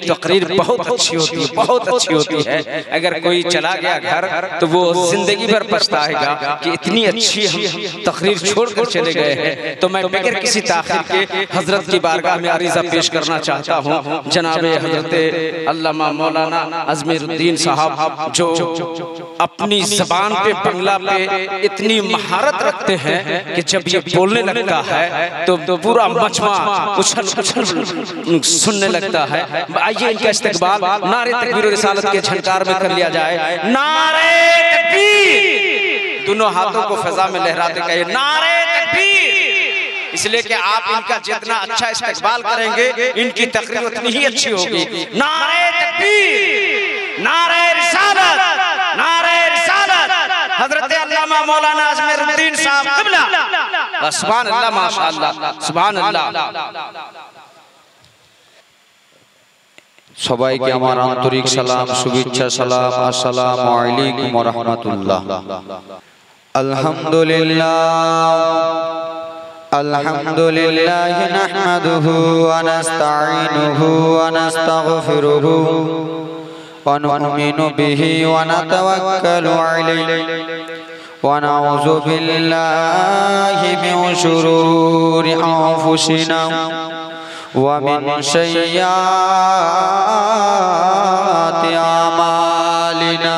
तकरीर बहुत अच्छी होती है, बहुत अच्छी होती है। अगर कोई चला गया घर तो वो जिंदगी भर पछताएगा कि इतनी अच्छी हम तकरीर छोड़कर चले गए हैं। तो मैं बगैर किसी ताखीर के हजरत की बारगाह में अरीज़ा पेश करना चाहता हूँ। जनाबे हजरत अल्लामा मौलाना अजमेरुद्दीन साहब जो अपनी जबान पे बंगला पे इतनी महारत रखते हैं कि जब ये बोलने लगता है तो पूरा मजमा उछल उछल सुनने लगता है। आइए इनका इस्तकबाल नारे तकबीर और रिसालत के झनकार में कर लिया जाए। नारे तकबीर, दोनों हाथों को फिजा में लहराते कहिए नारे तकबीर। इसलिए कि आप इनका जितना अच्छा इस्तकबाल करेंगे इनकी तकरीर उतनी ही अच्छी होगी। नारे तकबीर, नारे रिसालत, नारे रिसालत, हजरत अल्लामा मौलाना अजमेरुद्दीन साहब क़िबला। सुभान अल्लाह, माशाअल्लाह, सुभान अल्लाह। সবাইকে আমার আন্তরিক সালাম, শুভেচ্ছা, সালাম, আসসালামু আলাইকুম ওয়া রাহমাতুল্লাহ। আলহামদুলিল্লাহ নাহমাদুহু ওয়া নাস্তাঈনুহু ওয়া নাস্তাগফিরুহু ওয়া নু'মিনু বিহি ওয়া নাতাওয়াক্কালু আলাইহি ওয়া নাউযু বিল্লাহি মিন শুরুরি আনফুসিনা ومن سيئات أعمالنا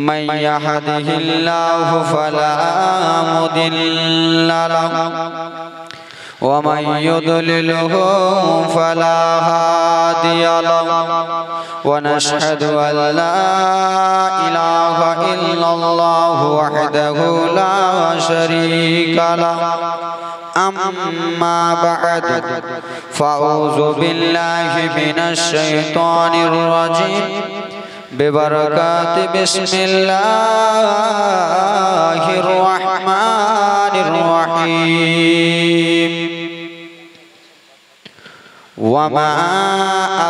من يهده الله فلا مضل له ومن يضلله فلا هادي له ونشهد أن لا إله إلا الله وحده لا شريك له أما بعد فأعوذ بالله من الشيطان الرجيم ببركات بسم الله الرحمن الرحيم وما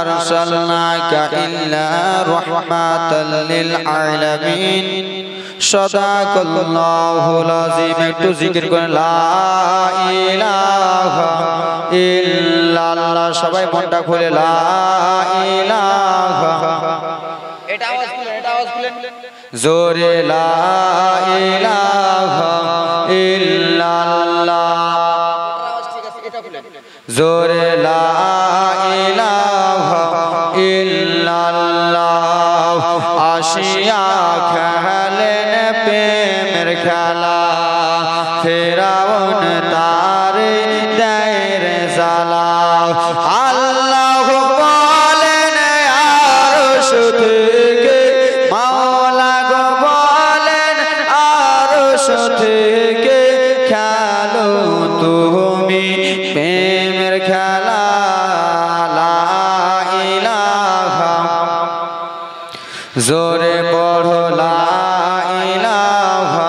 أرسلناك إلا رحمة للعالمين সদাকাল্লাহুল আযীম। একটু জিকির করেন লা ইলাহা ইল্লাল্লাহ। সবাই মনটা খুলে লা ইলাহা, এটা আওয়াজ খুলেন, এটা আওয়াজ খুলেন জোরে লা ইলাহা ইল্লাল্লাহ। আওয়াজ ঠিক আছে, এটা খুলেন জোরে লা ইলাহা ইল্লাল্লাহ। আসিয়া খেলেন প্রেমের খেলা, ফেরাউন তার দেয় রে জ্বালা। আল্লাহ বলেন আরশ থেকে, মাওলা গো বলেন আরশ থেকে, খেলো তুমি প্রেমের খেলা। লা ইলাহা জোরে পড়ো লা ইলাহা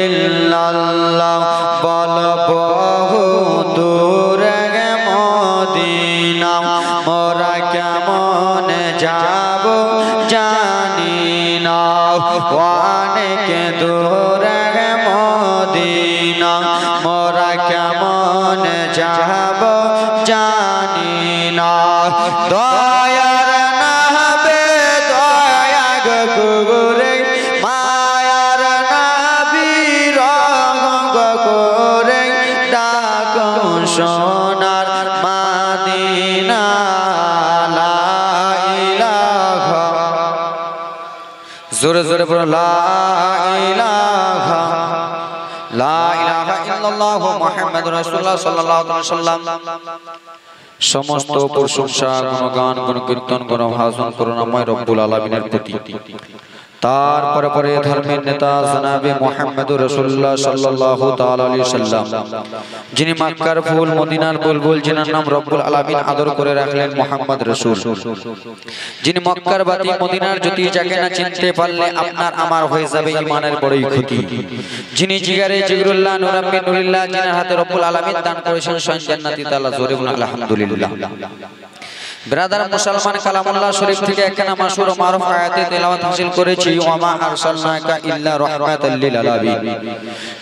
ইল্লাল্লাহ। বল বহু দূরে মদিনা, মোরা কেমন যাব জানি না। অনেক দূরে মদিনা, মোরা কেমন যাব জানি না। দয়ার নাবে দয়া করে, মায়ার নাবি রঙ্গ করে, ডাকো সোনার মাদিনা। লা ইলাহা, জোরে জোরে বলো লা ইলাহা, লা ইলাহা ইল্লাল্লাহ মুহাম্মাদুর রাসূলুল্লাহ সাল্লাল্লাহু আলাইহি ওয়াসাল্লাম। সমস্ত প্রশংসা, গুণগান, গুণকীর্তন, গুণভাজন করুণাময় রব্বুল আলামিনের প্রতি। তারপরে পরে ধর্মের নেতা জনাবে মুহাম্মদুর রাসূলুল্লাহ সাল্লাল্লাহু তাআলা আলাইহি সাল্লাম, যিনি মক্কার ফুল, মদিনার বুলবুল, যিনার নাম রব্বুল আলামিন আদর করে রাখলেন মুহাম্মদ রাসূল, যিনি মক্কার বাতি, মদিনার জ্যোতি, যাকে না চিনতে পারলে আপনার আমার হয়ে যাবে ঈমানের বড়ই ক্ষতি। যিনি জিগারে জিগরুল্লাহ, নূরাম্মি নূরিল্লাহ, যিনার হাতে রব্বুল আলামিন দান করেছেন স্বয়ং জান্নাতি তাআলা। জোরে বলুন আলহামদুলিল্লাহ। ব্রাদার মুসলমান, কালামুল্লাহ শরীফ থেকে একখানা মাশহুর ও মারুফ আয়াতে তেলাওয়াত হাসিল করেছি। ওয়ামা আরসালনাকা ইল্লা রাহমাতাল লিল আলামিন।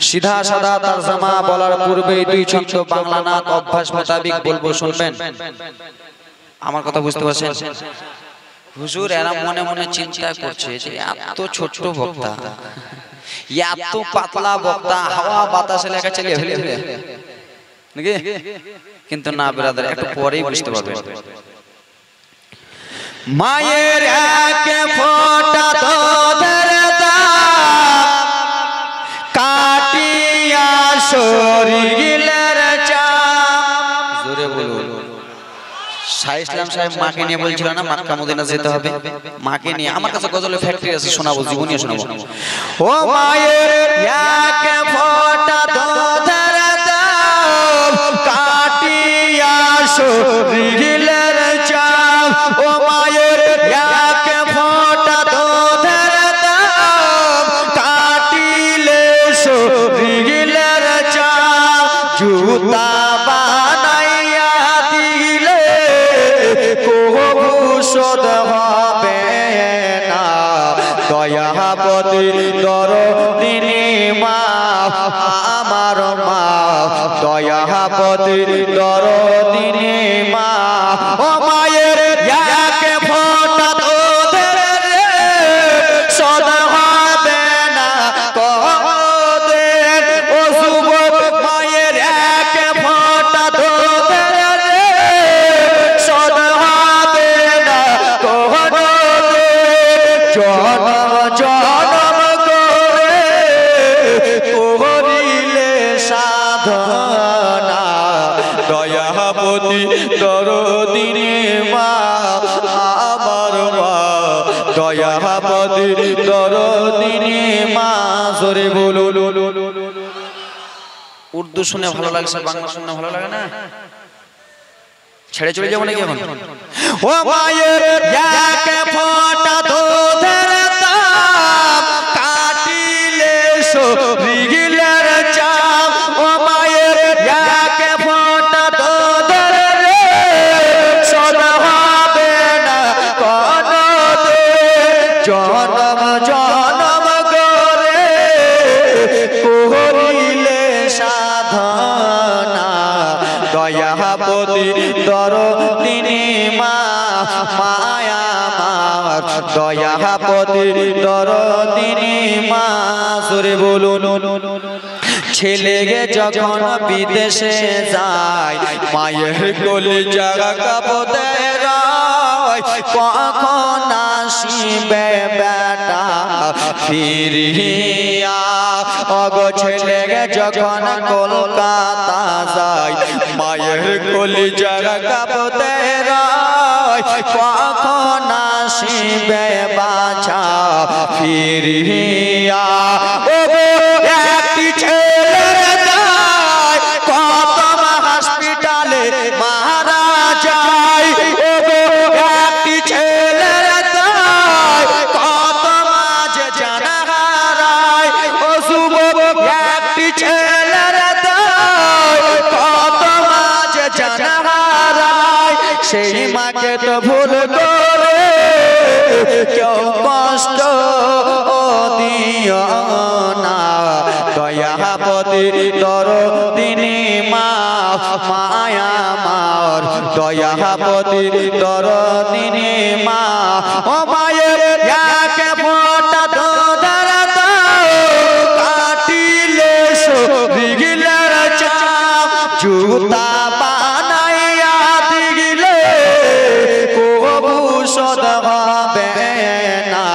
সিধা সাদা তরজমা বলার পূর্বে দুই ছন্দ বাংলা নাত অভ্যাস মোতাবেক বলবো, শুনবেন। আমার কথা বুঝতে পারছেন? হুজুর এরা মনে মনে চিন্তা করছে যে এত ছোট বক্তা, এত পাতলা বক্তা, হাওয়া বাতাসে লেখা চালিয়ে ফেলে নাকি? কিন্তু না ব্রাদার, একটু পরেই বুঝতে পারবেন। মায়ের এক ফোঁটা দুধের দাম কাটিয়া শরীরের চাপ। জোরে বলুন। শাহ ইসলাম সাহেব মাকে নিয়ে বলছিল না মক্কা মদিনা যেতে হবে, মাকে নিয়ে। আমার কাছে গজলের ফ্যাক্টরি আছে, শোনাবো, জীবনীও শোনাবো। ও মায়ের এক ফোঁটা দুধের দাম কাটিয়া শরীরের চাপ। ও মায়ের এক ফোঁটা দুধের দাম কাটিলে শরীরের চাপ। জুতা বানাইয়া দিলে কবু শোধ হবে না। দয়াবতী দরদিনী মা আমার মা, দয়াবতী দরদিনী মা। ও মায়ের এক ফোঁটা দুধের শোধ হবে না কদের। ও যুবক মায়ের এক ফোঁটা দুধের শোধ হবে না কদের। জনম জনম করে করিলে সাধনা। দয়াবতী দরদিনী মা আমার মা, দয়াবতী দরদিনী মা। জোরে বলুন। উর্দু শুনে ভালো লাগছে, বাংলা শুনে ভালো লাগে না? ছেড়ে চলে যাবো নাকি এখন? ও মায়ের এক ফোঁটা দুধের দাম কাটিলে শরীরের চাপ। ও মায়ের এক ফোঁটা দুধের শোধ হবে না কোনদিন। জনম জনম করে করিলে সাধনা। দয়াবতী দরদিনী মা মায়া আমার, দয়াবতী দরদিনী মা। জোরে বলুন। ছেলে যখন বিদেশে যায় মায়ের কলিজা কাঁপতে রয়। কখন আসিবে বেটা ফিরিয়া। অগো ছেলে যখন কলকাতা যায় মায়ের কলিজা কাঁপতে রয়। কখন আসিবে বাছা ফিরিয়া। একটি ছেলের দায় কত হসপিটালে মারা যায়। একটি ছেলের দায় কত মাঝে জানা হারায়। ও যুবক একটি ছেলের দায় কত মাঝে জানা হারায়। সেই মাকে তো ভুল করে কেউ কষ্ট দিও না। দয়াবতী দরদিনী মা মায়া আমার, দয়াবতী দরদিনী মা। ও মায়ের এক ফোঁটা দুধের দাম কাটিলে শরীরের চাপ। জুতা বানাইয়া দিলে কবু শোধ হবে না।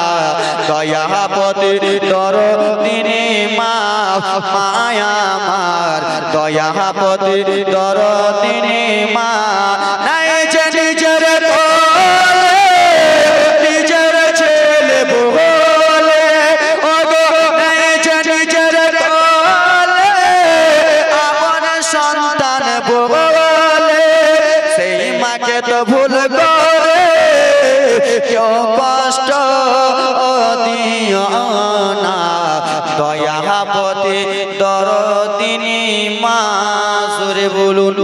দয়াবতী দরদিনী মা মায়া আমার, দয়াবতী দরদিনী মা। নাই যে নিজের কোলে নিজের ছেলে বলে। ওগো নাই যে নিজের কোলে আপন সন্তান বলে। সেই মাকে তো ভুল করে কেউ কষ্ট দিও না। দয়াবতী দরদিনী মা। জোরে বলুন।